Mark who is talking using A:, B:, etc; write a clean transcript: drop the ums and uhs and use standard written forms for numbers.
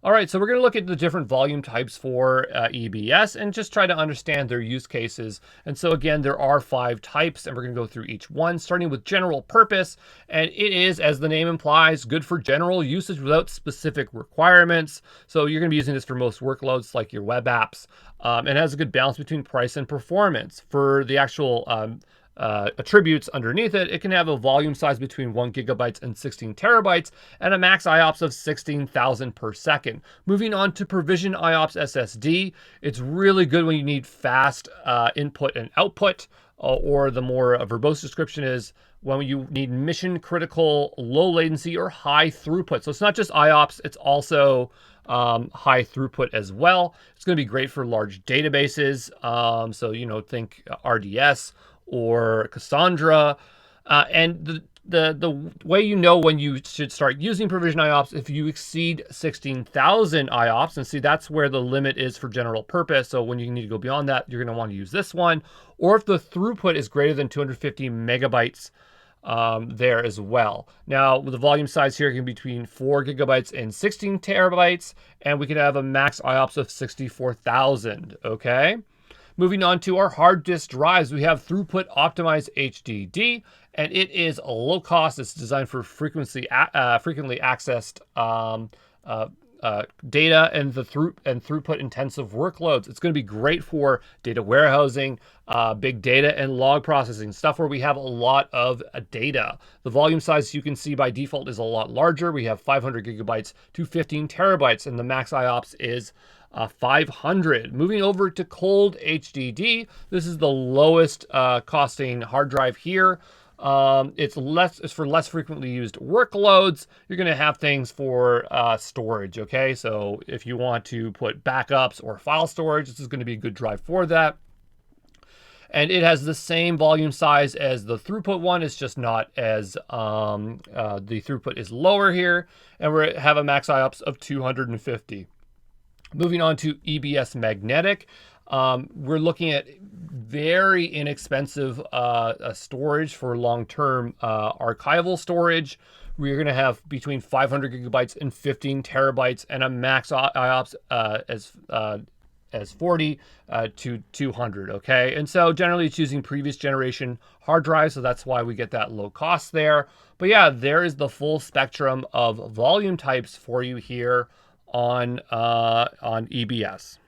A: All right, so we're going to look at the different volume types for EBS and just try to understand their use cases. And so again, there are 5 types, and we're going to go through each one, starting with general purpose. And it is, as the name implies, good for general usage without specific requirements. So you're going to be using this for most workloads like your web apps. And it has a good balance between price and performance. For the actual attributes underneath it, it can have a volume size between 1 gigabytes and 16 terabytes and a max IOPS of 16,000 per second. Moving on to Provision I Ops Ssd, it's really good when you need fast input and output, or the more verbose description is when you need mission critical, low latency, or high throughput. So it's not just IOPS, it's also high throughput as well. It's going to be great for large databases. So, think RDS or Cassandra. And the way you know when you should start using Provision IOPS, if you exceed 16,000 IOPS, and see that's where the limit is for general purpose. So when you need to go beyond that, you're going to want to use this one. Or if the throughput is greater than 250 megabytes there as well. Now, the volume size here can be between 4 gigabytes and 16 terabytes, and we can have a max IOPS of 64,000, okay? Moving on to our hard disk drives, we have throughput optimized HDD, and it is low cost. It's designed for frequently accessed data and throughput intensive workloads. It's going to be great for data warehousing, big data and log processing, stuff where we have a lot of data. The volume size you can see by default is a lot larger. We have 500 gigabytes to 15 terabytes, and the max IOPS is 500. Moving over to cold HDD, this is the lowest costing hard drive here. It's for less frequently used workloads. You're going to have things for storage, okay? So if you want to put backups or file storage, this is going to be a good drive for that. And it has the same volume size as the throughput one. It's just not as, the throughput is lower here. And we have a max IOPS of 250. Moving on to Ebs Magnetic. We're looking at very inexpensive storage for long-term archival storage. We're going to have between 500 gigabytes and 15 terabytes, and a max IOPS as 40 to 200, okay? And so generally it's using previous generation hard drives, so that's why we get that low cost there. But yeah, there is the full spectrum of volume types for you here on EBS.